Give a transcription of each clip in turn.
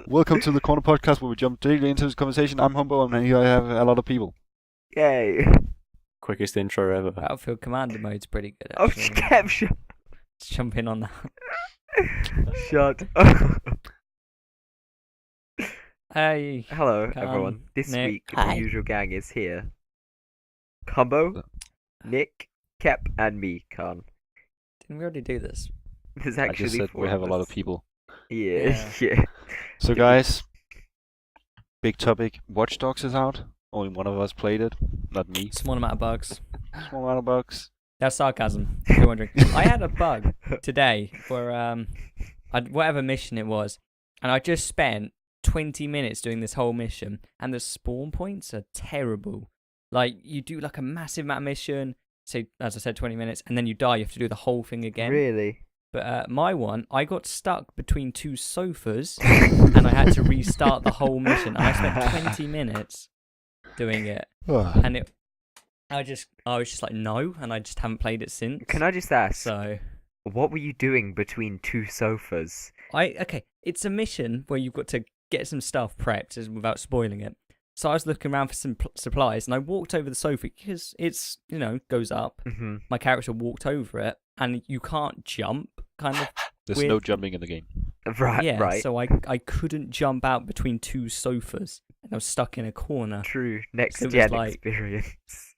Welcome to the Corner Podcast, where we jump directly into this conversation. I'm Humbo, and here I have a lot of people. Yay. Quickest intro ever. Battlefield Commander mode's pretty good, Oh, actually. Kepsyns. Let's jump in on that. Shut up. Hey. Hello, Come, everyone. This Nick. week, Hi. the usual gang is here. Humbo, Nick, Kep, and me, Carnes. Didn't we already do this? There's I actually just said four we have a of lot of us. people. Yeah, yeah. So, guys, big topic. Watch Dogs is out. Only one of us played it, not me. Small amount of bugs. Small amount of bugs. That's sarcasm, if you're wondering. I had a bug today where, whatever mission it was, and I just spent 20 minutes doing this whole mission, and the spawn points are terrible. Like, you do like a massive amount of mission, say, as I said, 20 minutes, and then you die, you have to do the whole thing again. Really? But my one, I got stuck between two sofas, and I had to restart the whole mission. And I spent 20 minutes doing it, and I was just like, no, and I just haven't played it since. Can I just ask, So what were you doing between two sofas? okay, it's a mission where you've got to get some stuff prepped without spoiling it. So I was looking around for some supplies, and I walked over the sofa because it's, goes up. Mm-hmm. My character walked over it, and you can't jump, kind of. There's weird. no jumping in the game. Right, Yeah, right. so I couldn't jump out between two sofas, and I was stuck in a corner, True, next So it was gen like- experience.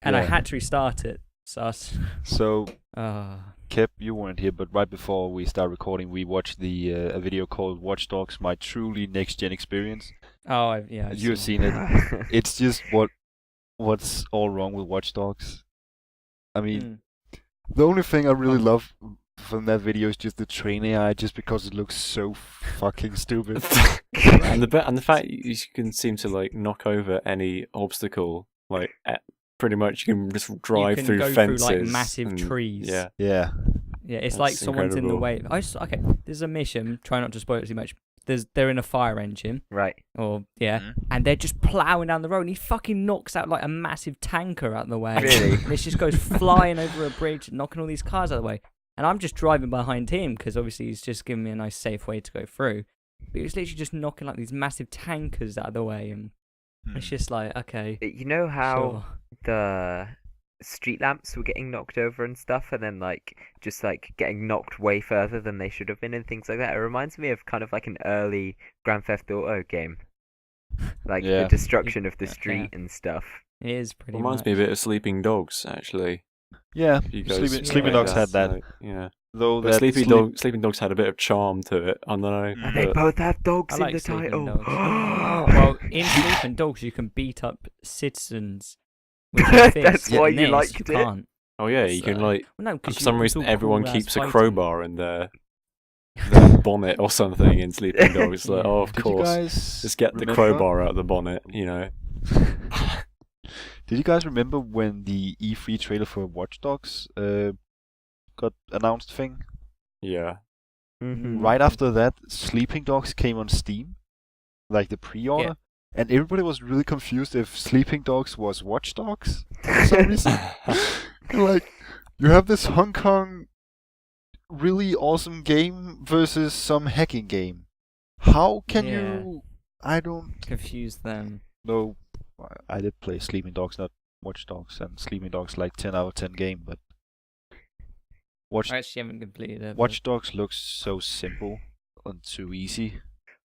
and I Yeah. had to restart it. So I was, So, uh, Kep, you weren't here, but right before we start recording, we watched a video called Watch Dogs: My Truly Next Gen Experience. yeah. I've You've seen it. It's just what's all wrong with Watch Dogs. I mean, the only thing I really love from that video is just the train AI, just because it looks so fucking stupid. and the fact you can seem to like knock over any obstacle, like pretty much you can just drive you can through go fences, through like massive and- trees. Yeah, Yeah. Yeah, it's That's like someone's in the incredible. way. Okay, there's a mission. Try not to spoil it too much. They're in a fire engine, Right. or yeah, Mhm. and they're just plowing down the road. And he fucking knocks out like a massive tanker out the way. Really? And it just goes flying over a bridge, knocking all these cars out of the way. And I'm just driving behind him because obviously he's just giving me a nice safe way to go through. But he was literally just knocking like these massive tankers out of the way, and it's just like, okay, You know how sure. the street lamps were getting knocked over and stuff, and then just getting knocked way further than they should have been and things like that? It reminds me of kind of like an early Grand Theft Auto game, like Yeah. the destruction of the Yeah. street and stuff. It is pretty reminds much. me a bit of Sleeping Dogs actually. Yeah, You guys Sleeping played Dogs had that. like, yeah. Though But that Sleeping Dogs had a bit of charm to it. I don't know. And they but- both have dogs I in like the Sleeping title. Dogs. Well, in Sleeping Dogs, you can beat up citizens with your fists. That's why In you this, liked you it? can't. oh yeah, you can So- like. Well, no, For 'cause some it's reason, all everyone cool-ass keeps a fighting. crowbar in their bonnet or something in Sleeping Dogs. Like, Yeah. oh, of Did you course, guys just get the remember- crowbar out of the bonnet, you know. Did you guys remember when the E3 trailer for Watch Dogs got announced thing? Yeah. Mhm. Right after that, Sleeping Dogs came on Steam, like the pre-order, and everybody was really confused if Sleeping Dogs was Watch Dogs for some reason. Like, you have this Hong Kong really awesome game versus some hacking game. How can Yeah. you? I don't Confuse them. know. I did play Sleeping Dogs, not Watch Dogs, and Sleeping Dogs like 10 out of 10 game, but I actually haven't completed it. Watch Dogs looks so simple and too easy.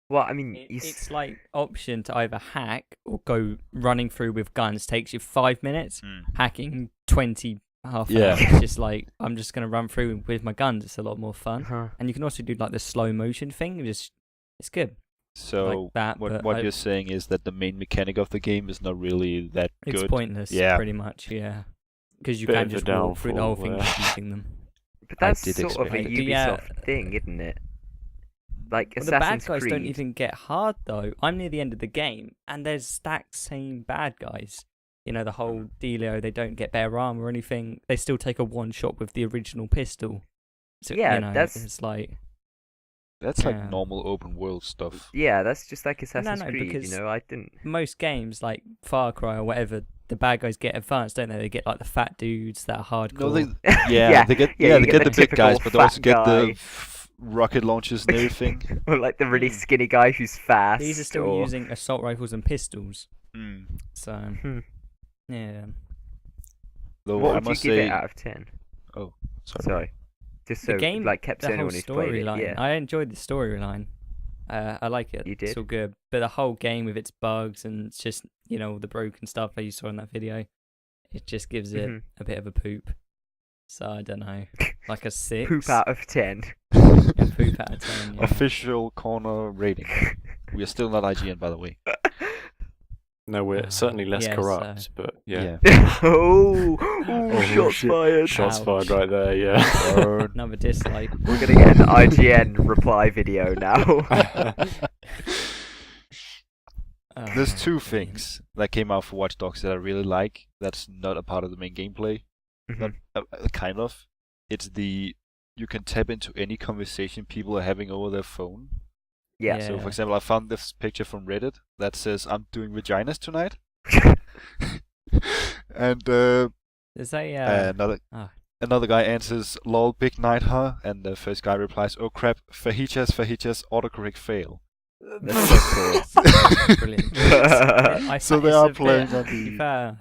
Well, I mean, but it's like option to either hack or go running through with guns. Takes you 5 minutes. Hacking 20 half an Yeah. hour. It's just like, I'm just going to run through with my guns. It's a lot more fun. Uh-huh. And you can also do like the slow motion thing. It's good. So Like that, but what I- you're saying is that the main mechanic of the game is not really that It's good. pointless, Yeah. pretty much, yeah. Because you Bit can of a just walk through the whole downfall thing there. shooting them. But I that's did sort of a expect it. Yeah. Ubisoft thing, isn't it? Like Well, the bad Assassin's guys Creed. don't even get hard though. I'm near the end of the game, and there's stacked same bad guys. You know, the whole dealio, they don't get better armor or anything. They still take a one shot with the original pistol. So, Yeah, you know, that's- it's like, That's like Yeah. normal open world stuff. Yeah, that's just like Assassin's no, Creed. because- You know, I didn't. most games, like Far Cry or whatever, the bad guys get advanced, don't they? They get like the fat dudes that are hardcore. No, they Yeah, they get yeah, you they get get the the big guys, typical but they also fat get guy. the rocket launchers and everything. Or like the really Hmm. skinny guy who's fast. These are still or... using assault rifles and pistols. Mm. So Hmm. yeah. Though What I would you must give say, it out of 10? sorry. Sorry. Just The so game, like kept the whole anyone who's played it. storyline. Yeah. I enjoyed the storyline. I like it. You It's did? all good. But the whole game with its bugs and it's just, all the broken stuff that you saw in that video, it just gives it Mhm. a bit of a poop. So I don't know. Like a 6? Poop out of 10. Yeah, poop out of 10, yeah. Official corner rating. We are still not IGN, by the way. No, we're certainly less yes, corrupt, but yeah. oh, Oh, shots shit. fired. Shots Ouch. fired right there, yeah. Burn. Another dislike. We're gonna get an IGN reply video now. There's Oh, two brilliant. things that came out for Watch Dogs that I really like. That's not a part of the main gameplay. Not, kind of. It's you can tap into any conversation people are having over their phone. Yeah. So, for example, I found this picture from Reddit that says, "I'm doing vaginas tonight," and There's a another guy answers, "Lol, big night, huh?" And the first guy replies, "Oh crap, fajitas, autocorrect fail." That's so cool. brilliant. So they are playing on the. the.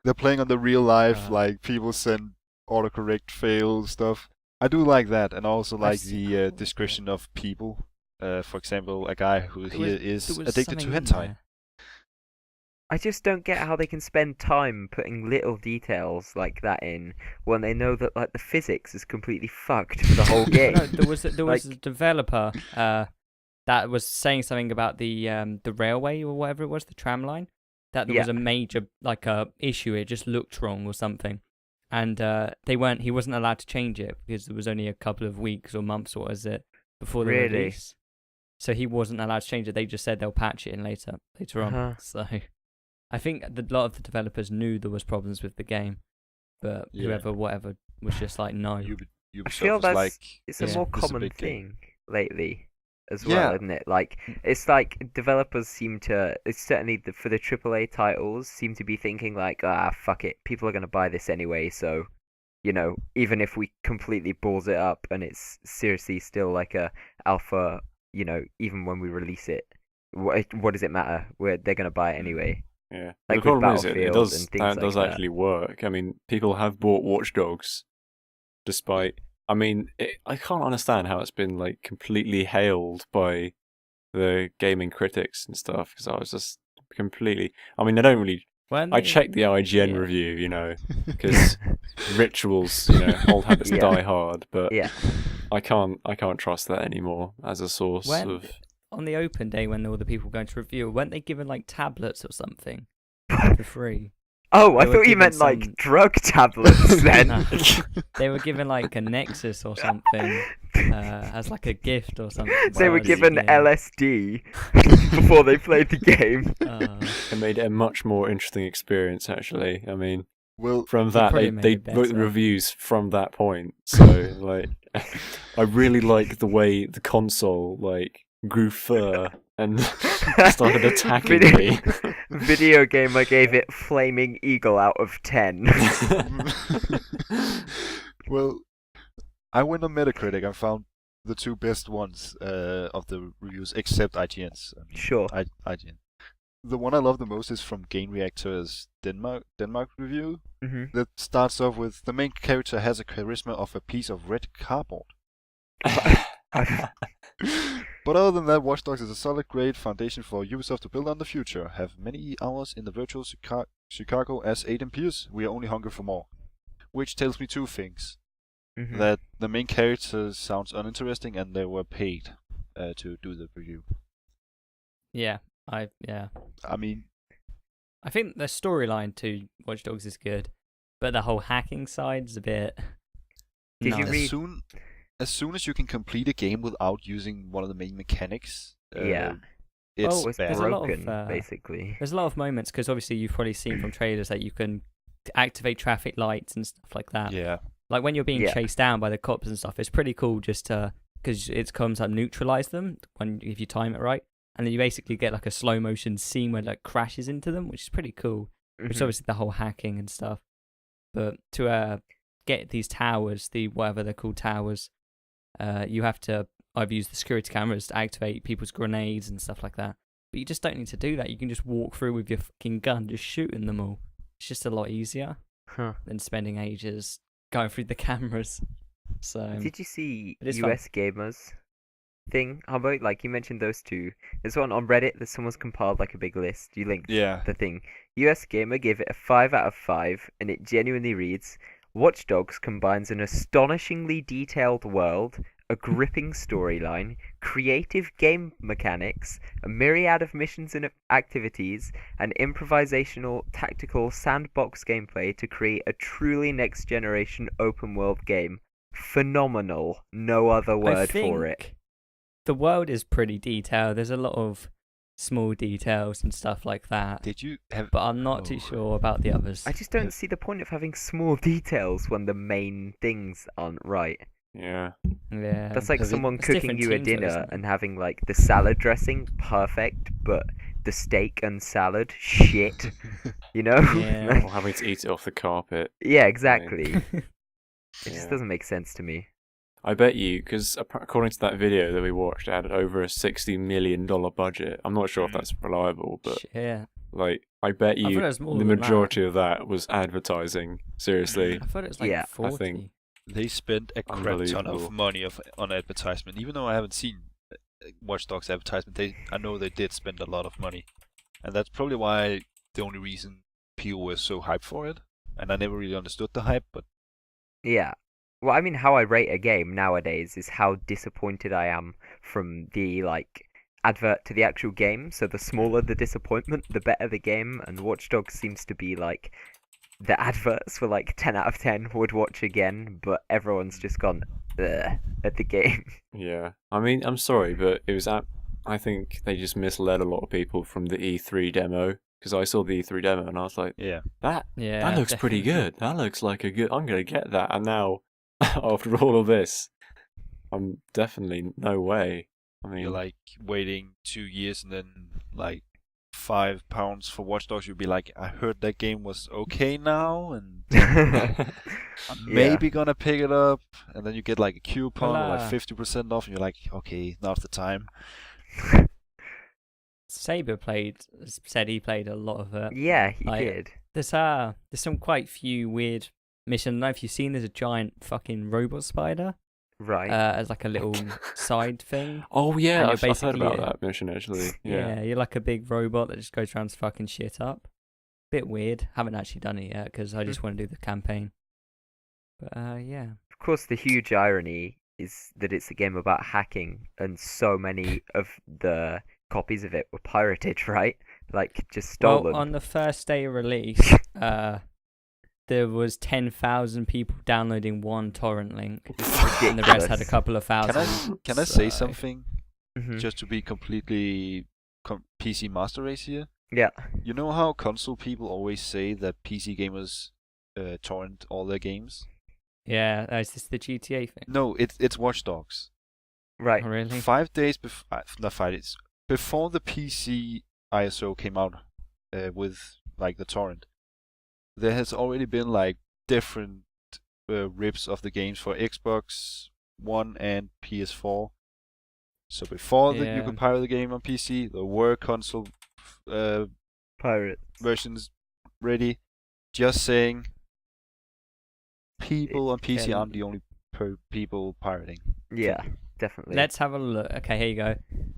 They're playing on the real life, Uh. like people send autocorrect fail stuff. I do like that, and also like the description of people. For example, a guy who here is addicted to hentai. I just don't get how they can spend time putting little details like that in when they know that like the physics is completely fucked for the whole game. No, there was a Like- developer that was saying something about the railway or whatever it was, the tram line. That there was Yeah. a major issue. It just looked wrong or something, and he wasn't allowed to change it because there was only a couple of weeks or months, what was it, before the Really? release. So he wasn't allowed to change it. They just said they'll patch it in later on. Uh-huh. So I think a lot of the developers knew there was problems with the game, but Yeah. whatever was just like no. Ubisoft I feel was that's like, it's a Yeah. more this is a common big game. thing lately as Yeah. well, isn't it? Like it's like developers seem to, it's certainly for the AAA titles, seem to be thinking like, fuck it, people are gonna buy this anyway, so even if we completely balls it up and it's seriously still like a alpha, even when we release it, what does it matter? They're gonna buy it anyway. Yeah. Like the with problem is it Battlefield does and things that like does that. actually work. I mean, people have bought Watch Dogs, despite. I mean, I can't understand how it's been like completely hailed by the gaming critics and stuff. Because I was just completely. I mean, I don't really. I checked the IGN yeah. review, because rituals, old habits Yeah. die hard. But Yeah. I can't trust that anymore as a source of. On the open day when all the people going to review, weren't they given like tablets or something for free? Oh, I They were thought you given meant some- like drug tablets then. No. They were given like a Nexus or something as like a gift or something. They were while given the game. LSD before they played the game. It made it a much more interesting experience, actually. I mean, well, from that, probably they made it wrote the better. reviews from that point. So, like, I really like the way the console, grew fur and started attacking me. Video game, I gave it Flaming Eagle out of 10. well, I went on Metacritic and found the two best ones of the reviews, except IGN's. I mean, Sure. IGN. The one I love the most is from Game Reactor's Denmark review. hmm That starts off with, the main character has a charisma of a piece of red cardboard. But other than that, Watch Dogs is a solid, great foundation for Ubisoft to build on the future. Have many hours in the virtual Chicago as Aiden Pierce. We are only hungry for more. Which tells me two things. hmm That the main character sounds uninteresting and they were paid to do the review. Yeah. I mean, I think the storyline to Watch Dogs is good, but the whole hacking side's a bit. Did you nuts. read- as soon as you can complete a game without using one of the main mechanics, Yeah. it's Well, It's bad. there's a lot of, broken, basically. There's a lot of moments because obviously you've probably seen from trailers that you can activate traffic lights and stuff like that. Yeah. Like when you're being Yeah. chased down by the cops and stuff, it's pretty cool just to because it comes up neutralize them if you time it right, and then you basically get like a slow motion scene where it like crashes into them, which is pretty cool. Which is Mhm. obviously the whole hacking and stuff. But to get these towers, the whatever they're called towers, you have to either use the security cameras to activate people's grenades and stuff like that. But you just don't need to do that. You can just walk through with your fucking gun, just shooting them all. It's just a lot easier than spending ages going through the cameras. So Did you see it is US gamers thing? How about, like, you mentioned those two. There's one on Reddit that someone's compiled like a big list. You linked Yeah. the thing. US gamer gave it a 5 out of 5, and it genuinely reads, Watch Dogs combines an astonishingly detailed world, a gripping storyline, creative game mechanics, a myriad of missions and activities, and improvisational tactical sandbox gameplay to create a truly next generation open world game. Phenomenal. No other word for it. The world is pretty detailed. There's a lot of small details and stuff like that. Did you have? But I'm not too sure about the others. I just don't see the point of having small details when the main things aren't right. Yeah. Yeah. That's like Have you- someone It's cooking different you a teams though, dinner isn't it? and having like the salad dressing perfect, but the steak and salad shit. You know? Yeah. Or having to eat it off the carpet. Yeah, exactly. It Yeah. just doesn't make sense to me. I bet you, because according to that video that we watched, it had over a $60 million budget. I'm not sure if that's reliable, but Yeah. like, I bet I thought you it was more the than that. majority of that was advertising. Seriously. I thought it was like Yeah. 40. I think- They spent a crap ton Unbelievable. of money on advertisement. Even though I haven't seen Watch Dogs advertisement, I know they did spend a lot of money, and that's probably why the only reason people were so hyped for it. And I never really understood the hype, but Yeah. Well, I mean, how I rate a game nowadays is how disappointed I am from the, like, advert to the actual game. So the smaller the disappointment, the better the game. And Watch Dogs seems to be, like, the adverts were, like, 10 out of 10 would watch again, but everyone's just gone, ugh, at the game. Yeah. I mean, I'm sorry, but it was I think they just misled a lot of people from the E3 demo. Because I saw the E3 demo and I was like, yeah. that Yeah. looks pretty definitely. good. That looks like I'm going to get that. And now, after all of this, I'm definitely no way. I mean, You're like waiting 2 years and then like £5 for Watch Dogs. You'll be like, I heard that game was okay now, and I'm maybe gonna pick it up. And then you get like a coupon with like 50% off, and you're like, okay, now's the time. Saber said he played a lot of it. Yeah, he Like, did. There's some quite few weird missions. I don't know if you've seen. There's a giant fucking robot spider Right. as like a little side thing. oh yeah, and you're I've heard basically about a- that mission actually. Yeah. You're like a big robot that just goes around fucking shit up. Bit weird. Haven't actually done it yet because I just want to do the campaign. But yeah. Of course, the huge irony is that it's a game about hacking, and so many of the copies of it were pirated, right? Like, just stolen. Well, on the first day of release, there was 10,000 people downloading one torrent link, and the rest had a Ridiculous. couple of thousand. Can I say so- something Mhm. just to be completely PC master race here? Yeah. You know how console people always say that PC gamers torrent all their games? Yeah, is this the GTA thing? No, it's Watch Dogs. Right. Oh, really? 5 days before, not 5 days, before the PC ISO came out with like the torrent, there has already been like different rips of the games for Xbox One and PS4. So before you Yeah. could pirate the game on PC, there were console Pirate. versions ready. Just saying, people on PC can- aren't the only people pirating. Yeah, definitely. Let's have a look. Okay, here you go.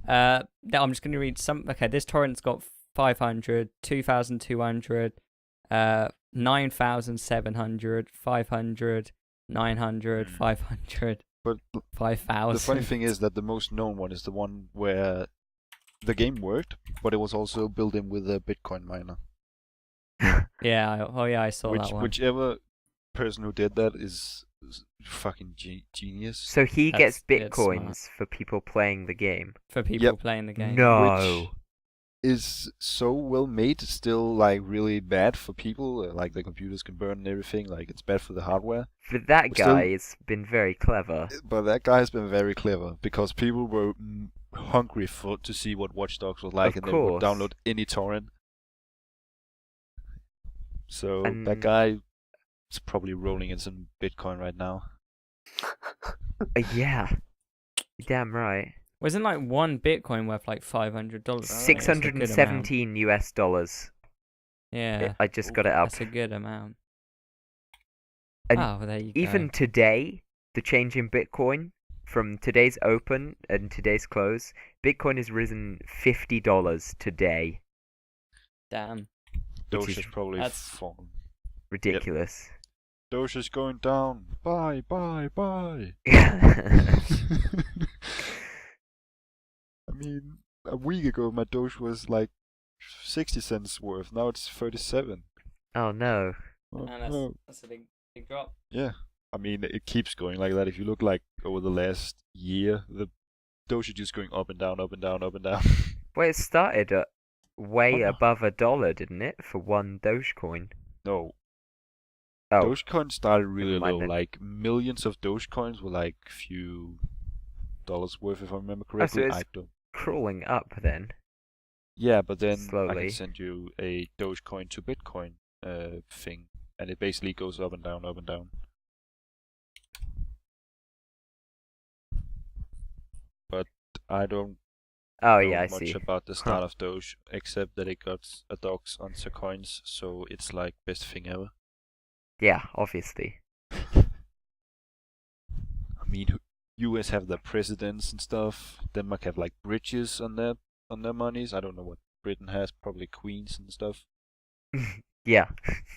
Now I'm just going to read some. Okay, this torrent's got 500, 2,200, 9,700, 500, 900, 500, But 5,000. the funny thing is that the most known one is the one where the game worked, but it was also built in with a Bitcoin miner. Yeah, I saw that one. Whichever person who did that is fucking genius. So he gets That's bitcoins for people playing the game. For people Yep. playing the game. No. Is so well made, still like really bad for people. Like the computers can burn and everything. Like it's bad for the hardware. But that Still- guy has been very clever. But that guy has been very clever because people were hungry to see what Watch Dogs was like, Of and they would course. download any torrent. So that And- guy is probably rolling in some Bitcoin right now. Yeah. You're damn right. Wasn't like one Bitcoin worth like $500? $617 US. Yeah, I just got it up. that's a good amount. And Oh, well, there you even go. today, the change in Bitcoin from today's open and today's close, Bitcoin has risen $50 today. Damn. Doge is- is probably that's- fallen. Ridiculous. Doge is going down. Buy, buy, buy. I mean, a week ago my Doge was like 60 cents worth. Now it's 37. Oh no. Oh, And no. that's a big drop. Yeah. I mean, it keeps going like that. If you look like over the last year, the Doge is just going up and down, up and down, up and down. Well, it started at way Oh. above $1, didn't it, for one Dogecoin? No, Oh, Dogecoin started really never mind low. then. Like millions of Dogecoins were like few dollars worth, if I remember correctly. it's I don't. crawling up then. Yeah, but then I slowly. can send you a Dogecoin to Bitcoin thing, and it basically goes up and down, up and down. But I don't Oh know yeah, I much see. about the start of Doge, except that it got a dox on coins, so it's like best thing ever. Yeah, obviously. I mean, US have their presidents and stuff. Denmark have like bridges on their monies. I don't know what Britain has, probably queens and stuff. Yeah,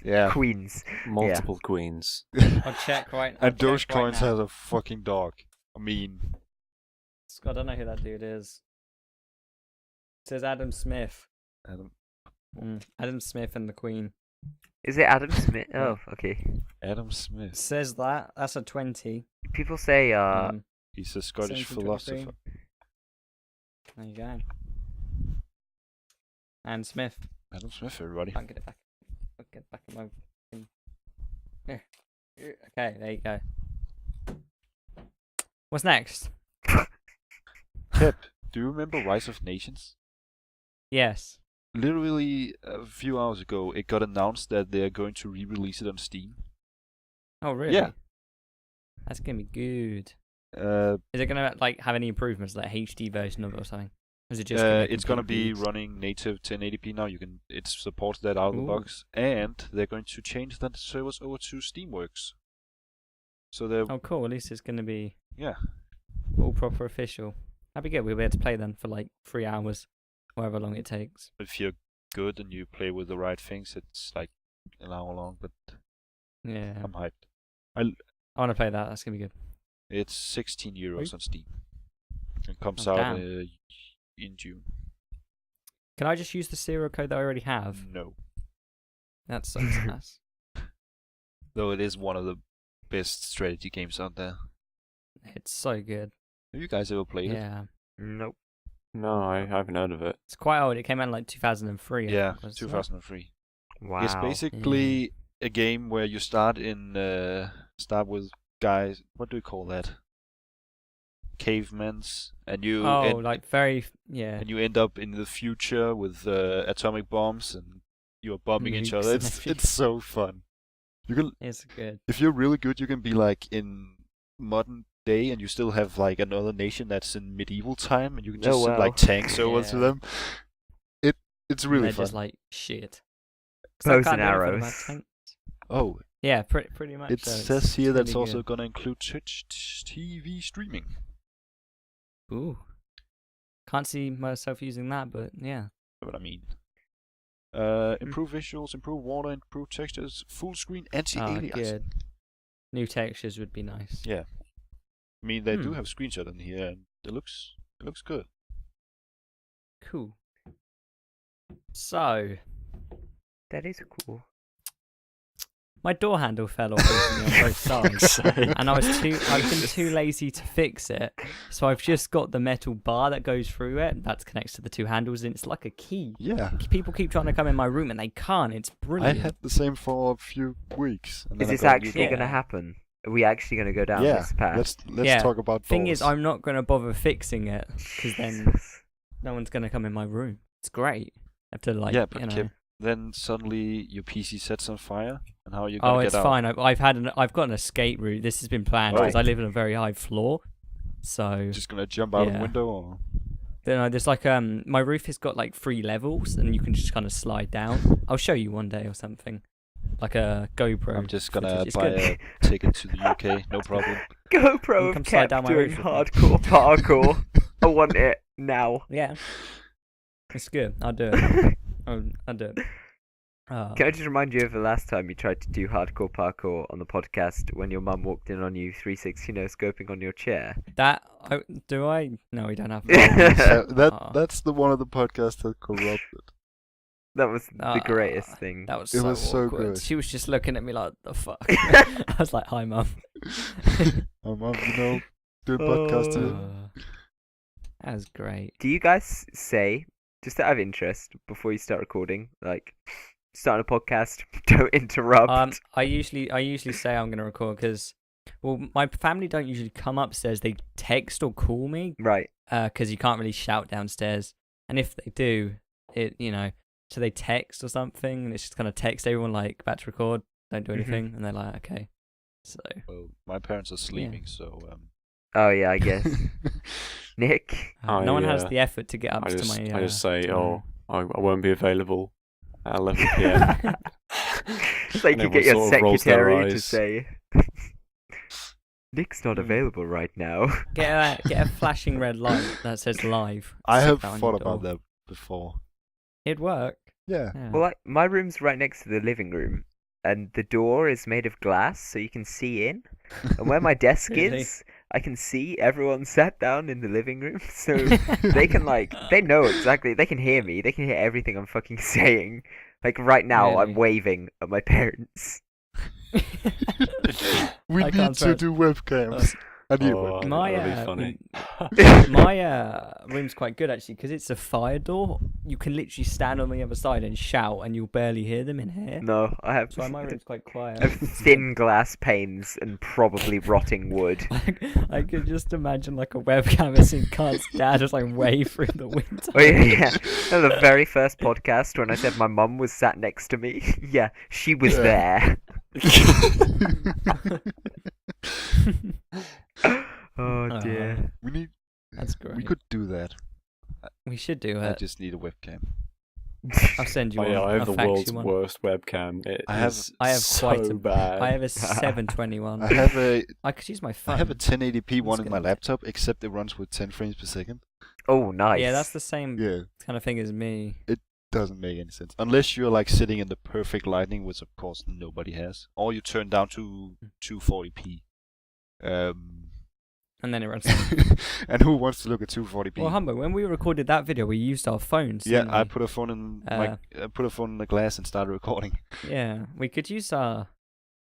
Yeah. Queens. Multiple queens. I'll check right. And I'll Doge check right coins now. has a fucking dog. I mean, Scott, I don't know who that dude is. It says Adam Smith. Adam Smith and the Queen. Is it Adam Smith? Oh, okay. Adam It Smith. says that. That's a 20. People say, He's a Scottish 1723. philosopher. There you go. And Smith. Adam Smith, everybody. Can't get it back. I'll get it back in my thing. Here. Okay, there you go. What's next? Pep, do you remember Rise of Nations? Yes. Literally a few hours ago, it got announced that they're going to re-release it on Steam. Oh, really? Yeah. That's gonna be good. Uh, Is it gonna like have any improvements, like HD version of it or something? Or is it just? Gonna it's gonna be completely- running native 1080p now. It supports that out of the Ooh. box, and they're going to change that servers over to Steamworks. So they're Oh, cool. At least it's gonna be yeah. all proper official. That'd be good. We'll be able to play then for like 3 hours, however long it takes. If you're good and you play with the right things, it's like an hour long. But Yeah. I'm hyped. I want to play that. That's gonna be good. It's 16 euros Wait. on Steam. It comes Oh, out damn. in June. Can I just use the serial code that I already have? No, That sucks ass. though it is one of the best strategy games out there. It's so good. Have you guys ever played it? Yeah. nope. No, I haven't heard of it. It's quite old. It came out in like 2003. I Yeah, think, wasn't it? 2003. Wow. It's basically a game where you start with guys. What do we call that? Cavemans, and you like very yeah. and you end up in the future with atomic bombs, and you're bombing each Nukes other. and It's so fun. You can, It's good. if you're really good, you can be like in modern day, and you still have like another nation that's in medieval time, and you can Oh, just send wow. like tanks over to Yeah. them. It's And really they're fun. just like shit. Bows Can't and do anything about arrows. tanks. Oh, Yeah, pretty much. it so. says here it's that's really also good. gonna include Twitch TV streaming. Ooh. Can't see myself using that, but yeah. What I mean. Improve visuals, improve water, improve textures, full screen Oh, anti-aliasing. good. New textures would be nice. Yeah. I mean, they do Hmm. have screenshot in here, and it looks good. Cool. So, That is cool. my door handle fell off recently on both sides, and I've been too lazy to fix it. So I've just got the metal bar that goes through it. That connects to the two handles, and it's like a key. Yeah. People keep trying to come in my room, and they can't. It's I brilliant. had the same for a few weeks. And Is then I this got a new actually door. going to happen? Are we actually going to go down Yeah. this path? Let's Yeah. talk about Thing doors. is, I'm not gonna bother fixing it because then Jesus. no one's gonna come in my room. It's great. I have to like, Yeah, but you know. Kip, then suddenly your PC sets on fire, and how are you Oh, gonna it's get out? fine. I've got an escape route. This has been planned Oh. because I live in a very high floor. So Just gonna jump out of the Yeah. window, or there's like my roof has got like 3 levels, and you can just kind of slide down. I'll show you one day or something, like a GoPro. I'm just gonna footage. It's buy good. a ticket to the UK. No problem. GoPro You of come slide Kep down my doing roof with me. hardcore parkour. I want it now. Yeah, it's good. I'll do it. I'll do it. Can I just remind you of the last time you tried to do hardcore parkour on the podcast when your mum walked in on you 360 no scoping on your chair? Do I? No, we don't have. That's the one of the podcasts that corrupted. That was the greatest thing. That was It so was so awkward. good. She was just looking at me like, the fuck. I was like, hi, mum. Oh, Mom, doing podcast here. That was great. Do you guys say, just out of interest, before you start recording, like, starting a podcast, don't interrupt? I usually say I'm gonna record because, well, my family don't usually come upstairs. They text or call me. Right. Because you can't really shout downstairs, and if they do, so they text or something, and it's just kind of text everyone like about to record, don't do anything, and they're like, okay. So. Well, my parents are sleeping, so. Oh yeah, I guess. Nick. No one has the effort to get up I to just, my. I just say, to I won't be available at 11 p.m. It's like And you get your everyone sort of rolls their secretary to eyes. say, Nick's not available right now. get a flashing red light that says live. I Stick have that on thought your about door. that before. It'd work. Yeah. Yeah. Well, like, my room's right next to the living room, and the door is made of glass, so you can see in. And where my desk Really? is, I can see everyone sat down in the living room, so they can they know exactly, they can hear me, they can hear everything I'm fucking saying. Like right now, I'm Really? waving at my parents. We I need can't to trust- do webcams. I need a Oh, webcam. My, that'd be funny. my room's quite good actually because it's a fire door. You can literally stand on the other side and shout, and you'll barely hear them in here. No, I have, So my room's quite I quiet. have thin glass panes and probably rotting wood. I could just imagine like a webcam as in Carnes' dad just like wave through the window. Oh yeah. No, the very first podcast when I said my mum was sat next to me. Yeah, she was Yeah. there. Oh dear. we need. That's great. We could do that. We should do I it. just need a webcam. I'll send you Oh, one. yeah, I have I'll the fax you world's one. worst webcam. I have so quite a- bad. I have a 721. I have a I could use my phone. I have a 1080p one That's in my good. laptop, except it runs with 10 frames per second. Oh nice. Yeah, that's the same Yeah, kind of thing as me. doesn't make any sense unless you're like sitting in the perfect lighting, which of course nobody has, or you turn down to 240p. And then it runs. And who wants to look at 240p? Well, Humbo, when we recorded that video, we used our phones. Yeah, didn't I we? put a phone in Uh, I put a phone in the glass and started recording. Yeah, we could use our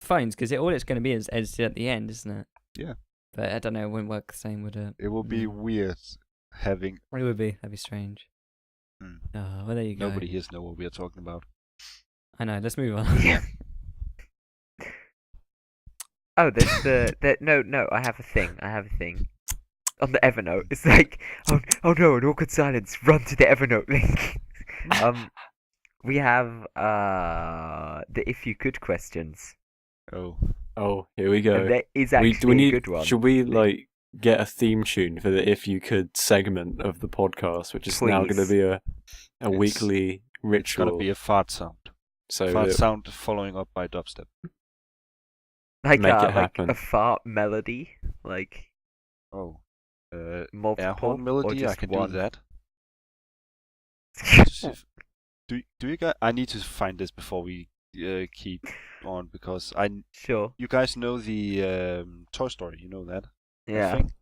phones because all it's going to be is edited at the end, isn't it? Yeah. But I don't know, it wouldn't work the same, would it? It will be weird having It would be. That'd be strange. Hmm. Well, there you go. nobody here know what we are talking about. I know. Let's move on. Yeah. Oh, there's no. I have a thing. On the Evernote, it's like, oh no, an awkward silence. Run to the Evernote link. We have the if you could questions. Oh, here we And go. there is We, actually do we need? a good one. Should we like get a theme tune for the "If You Could" segment of the podcast, which is now going to Please. be a It's- weekly it's ritual? gotta be a fart sound. So Fart that- sound following up by dubstep. like make it like happen. a fart melody, like Oh, multiple air horn or melody. I just can one? do that. Just if- do you guys? I need to find this before we keep on because Sure. you guys know the Toy Story. You know that. Yeah. Thing?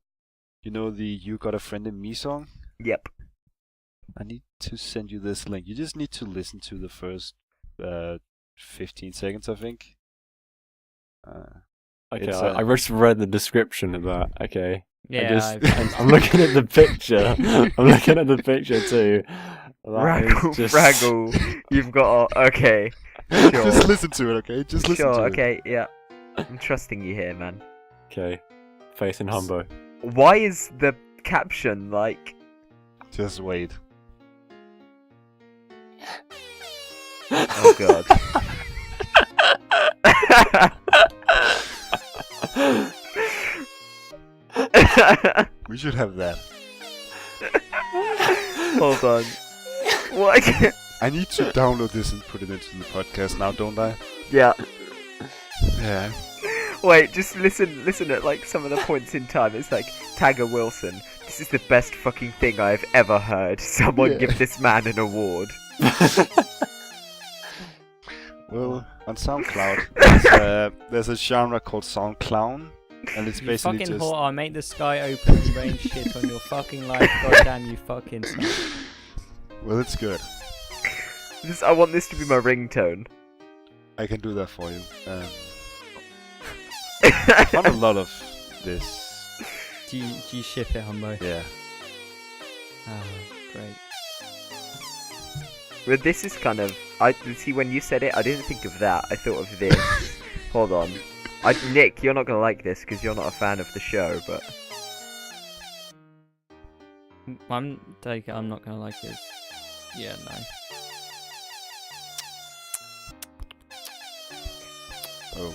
You know the "You Got a Friend in Me" song. Yep. I need to send you this link. You just need to listen to the first 15 seconds, I think. Okay, It's, I just read the description of that. Okay. Yeah. I'm looking at the picture. I'm looking at the picture too. That is Raggle, just- Fraggle. You've got okay. Sure. Just listen to it, okay? Just listen Sure. to it. Okay. Yeah. I'm trusting you here, man. Okay. Faith in Humbo. Why is the caption like? Just wait. Oh god. We should have that. Hold on. What? I need to download this and put it into the podcast now, don't I? Yeah. Yeah. Wait, just listen at like some of the points in time. It's like Tagger Wilson. This is the best fucking thing I've ever heard. Someone give this man an award. Well, on SoundCloud, there's a genre called SoundClown, and it's You basically fucking just... whore, I'll make the sky open and rain shit on your fucking life. Goddamn you fucking son. Well, it's good. I want this to be my ringtone. I can do that for you. I found a lot of this. Do you ship it, Humbo? Yeah. Oh, great. But this is kind of... see, when you said it, I didn't think of that. I thought of this. Hold on. Nick, you're not going to like this because you're not a fan of the show, but... I'm not gonna like it. Yeah, no. Oh.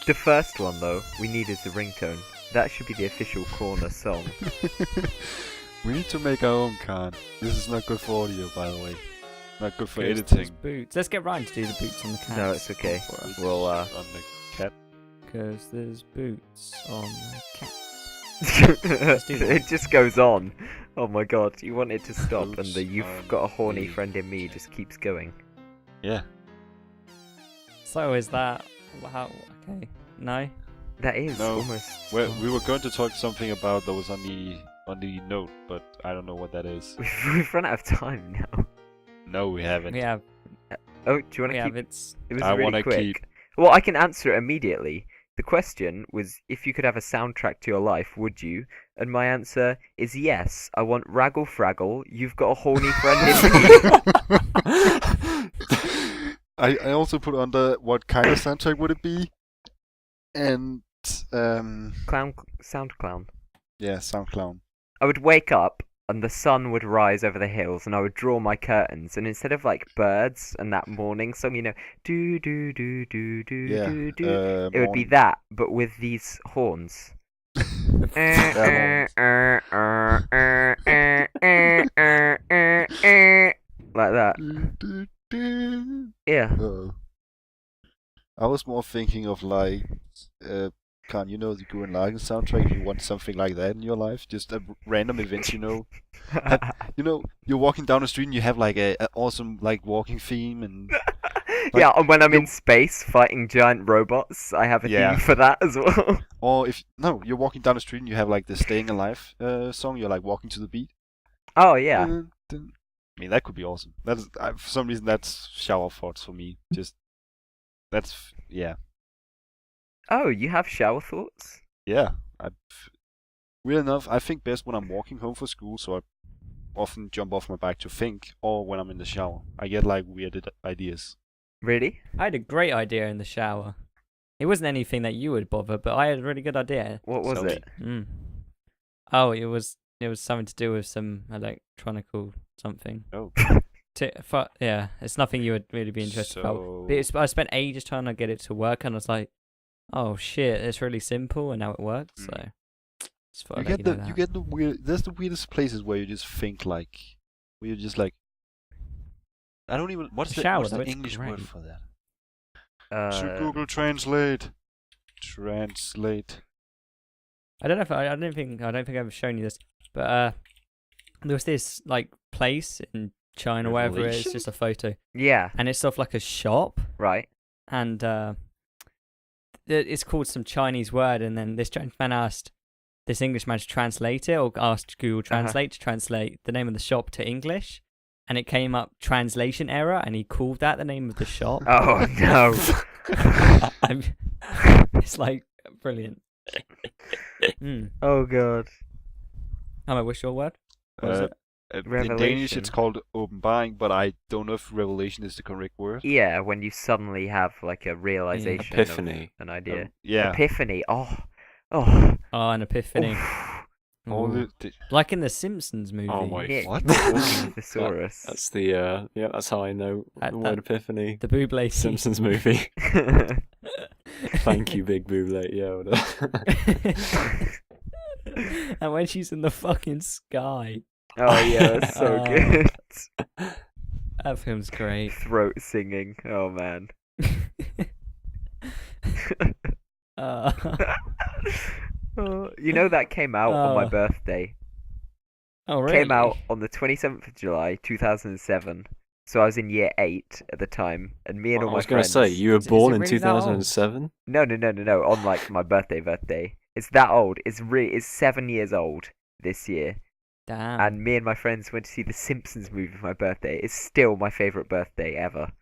The first one, though, we need is a ringtone. That should be the official corner song. We need to make our own Carn. This is not good for audio, by the way. Not good for 'Cause editing. there's Boots. Let's get Ryan to do the boots on the cat. No, it's okay. We'll, On the cat. Because there's boots on the cat. Let's do that. It just goes on. Oh my god, you want it to stop, and Boots the you've on got a horny the- friend in me just keeps going. Yeah. So is that... How... Okay. No? That is No. almost... Well, we were going to talk something about that was on the note, but I don't know what that is. We've run out of time now. No, we haven't. We have... Oh, do you want We to have... keep... It's... It was I really wanna quick. keep- Well, I can answer it immediately. The question was, if you could have a soundtrack to your life, would you? And my answer is yes. I want Raggle Fraggle, You've Got a Horny Friend in Me. I also put under what kind of soundtrack would it be, and Sound Clown. yeah, SoundClown. I would wake up and the sun would rise over the hills and I would draw my curtains, and instead of like birds and that morning song, you know, do do do do do Yeah, do do, it would be morning. that, but with these horns. Like that. Yeah. I was more thinking of like, Khan, you know the Gurren Lagann soundtrack. You want something like that in your life, just a random event, you know. You know, you're walking down the street and you have like a awesome like walking theme and Yeah, and when I'm in space fighting giant robots, I have a Yeah. theme for that as well. or if no, you're walking down the street and you have like the Staying Alive song. You're like walking to the beat. Oh yeah. I mean, that could be awesome. That's for some reason that's shower thoughts for me. Just yeah. Oh, you have shower thoughts? Yeah. Weird enough, I think best when I'm walking home for school, so I often jump off my bike to think, or when I'm in the shower. I get like weird ideas. Really? I had a great idea in the shower. It wasn't anything that you would bother, but I had a really good idea. What was Tell me. it? Oh, it was something to do with some electronical something. Oh. Yeah, it's nothing you would really be interested about. But I spent ages trying to get it to work, and I was like, "Oh shit, it's really simple," and now it works. So, just thought I'd let know You that. get the weird. There's the weirdest places where you just think like, where you're just like, I don't even. What's the Shower, though, it's English word great. for that? Should Google Translate. I don't know if I don't think I've ever shown you this, but there was this like place in China, wherever it is, Revelation? just a photo, Yeah, and it's sort of like a shop, right. and it's called some Chinese word, and then this Chinese man asked this Englishman to translate it, or asked Google Translate to translate the name of the shop to English, and it came up translation error, and he called that the name of the shop. Oh no. It's like brilliant. Oh god. What's your word? What is it? In Danish, Revelation. it's called åbenbaring, but I don't know if revelation is the correct word. Yeah, when you suddenly have like a realization Epiphany. of an idea. Yeah. Epiphany. Oh. Oh, an epiphany. All Ooh. the- Like in the Simpsons movie. Oh my Nick, What? walking thesaurus. That's the that's how I know That- the word epiphany. The Buble scene. Simpsons movie. Thank you, Big Boo Yoda. And when she's in the fucking sky, Oh yeah, that's so Oh. good. that film's great. Throat singing. Oh man. Uh, You know that came out on my Oh. birthday. oh really? Came out on the 27th of July, 2007. So I was in year 8 at the time, and me and all I my was going to friends. say, you were Is it born in really that old? 2007? No, on like my birthday. It's that old. It's 7 years old this year. Damn. And me and my friends went to see the Simpsons movie for my birthday. It's still my favourite birthday ever.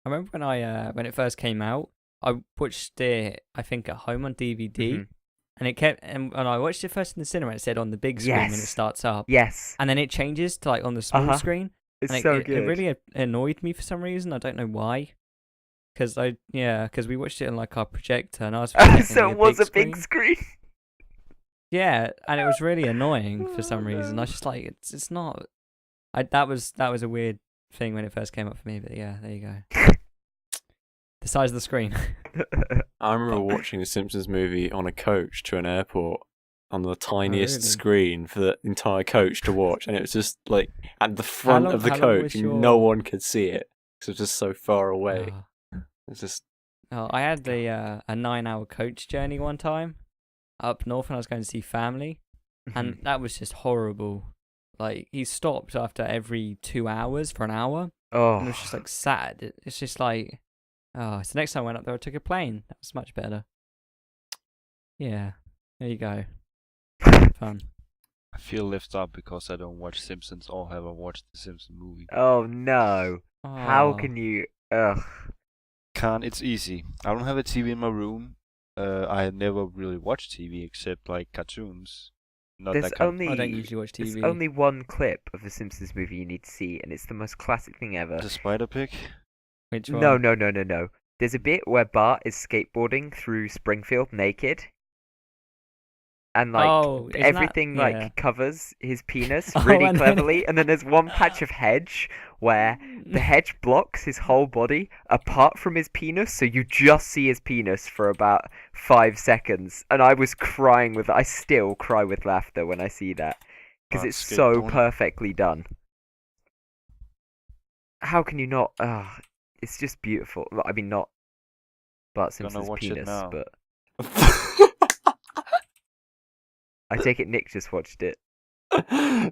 I remember when it first came out, I watched it, I think, at home on DVD, Mhm. and it kept and I watched it first in the cinema. It said on the big screen when it Yes. starts up, Yes. and then it changes to like on the small Uh-huh. screen. It's And so it good. really annoyed me for some reason. I don't know why. Because we watched it on like our projector, and I was thinking So it was a big screen. Yeah, and it was really annoying for some reason. I was just like, it's not. That was a weird thing when it first came up for me. But yeah, there you go. The size of the screen. I remember watching the Simpsons movie on a coach to an airport on the tiniest really? screen for the entire coach to watch, and it was just like at the front long- of the how long coach, was and your- no one could see it because it was just so far away. It's just I had a 9-hour coach journey one time up north when I was going to see family, and that was just horrible. Like, he stopped after every 2 hours for an hour, Oh. and it was just like sad. It's just like, so next time I went up there, I took a plane. That was much better. Yeah, there you go. Fun. I feel left out because I don't watch Simpsons or have I watched the Simpsons movie. Oh no. How Aw. can you? Ugh. Can't. It's easy. I don't have a TV in my room. I had never really watched TV except like cartoons. Not There's that kind only I don't usually watch there's TV. only one clip of the Simpsons movie you need to see, and it's the most classic thing ever. of the Spider Pig. Which one? No. There's a bit where Bart is skateboarding through Springfield naked, and like Oh, isn't everything that- yeah. like covers his penis Oh, really and then- cleverly, and then there's one patch of hedge where the hedge blocks his whole body apart from his penis, so you just see his penis for about 5 seconds. And I was crying I still cry with laughter when I see that because Bart it's so skateboarding. perfectly done. How can you not? It's just beautiful. I mean, not Bart Gonna Simpson's watch it penis, now. but I take it Nick just watched it.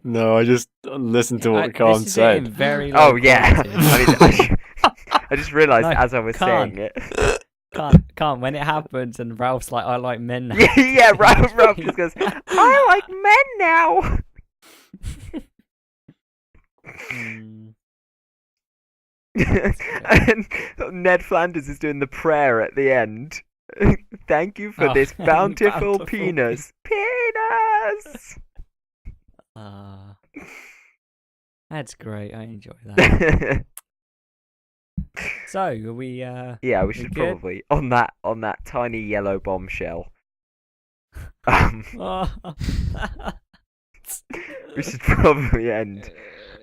no, I just listened to what This Carnes is it in said. very low Oh yeah, quality. I just realised No, as I was can't. saying it. Can't. When it happens and Ralph's like, I like men now. Yeah, Ralph just goes, I like men now. Mm. And Ned Flanders is doing the prayer at the end. Thank you for Oh, this bountiful bountiful penis. Penis! That's great. I enjoy that. So, are we? Yeah, we should good? probably on that tiny yellow bombshell. We should probably end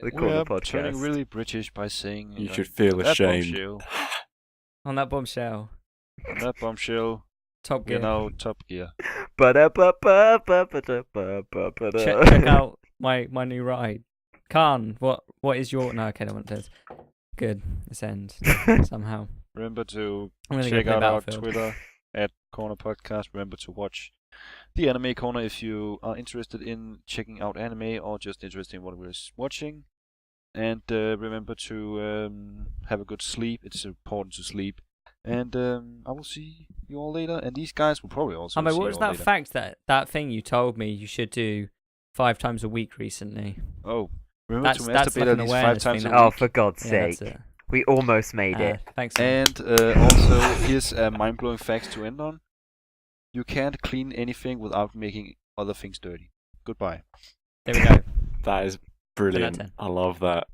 the We corner are turning podcast. really British by saying You should feel that ashamed. bombshell. On that bombshell, On that bombshell, Top we're Gear. now Top Gear. Check out my new ride. Khan, what is your? No, okay, I want this. Good. This ends somehow. Remember to I'm gonna check go play out our Battlefield. Twitter at Corner Podcast. Remember to watch the Anime Corner if you are interested in checking out anime or just interested in what we're watching. And remember to have a good sleep. It's important to sleep. And I will see you all later. And these guys will probably also But see what you was all that later. fact that thing you told me you should do 5 times a week recently? Oh, remember to That's masturbate like at an least 5 awareness times a thing week. Oh, for God's Yeah, sake. that's it. We almost made it. Thanks. And also, here's mind-blowing facts to end on. You can't clean anything without making other things dirty. Goodbye. There we go. That is 10. brilliant. I love that.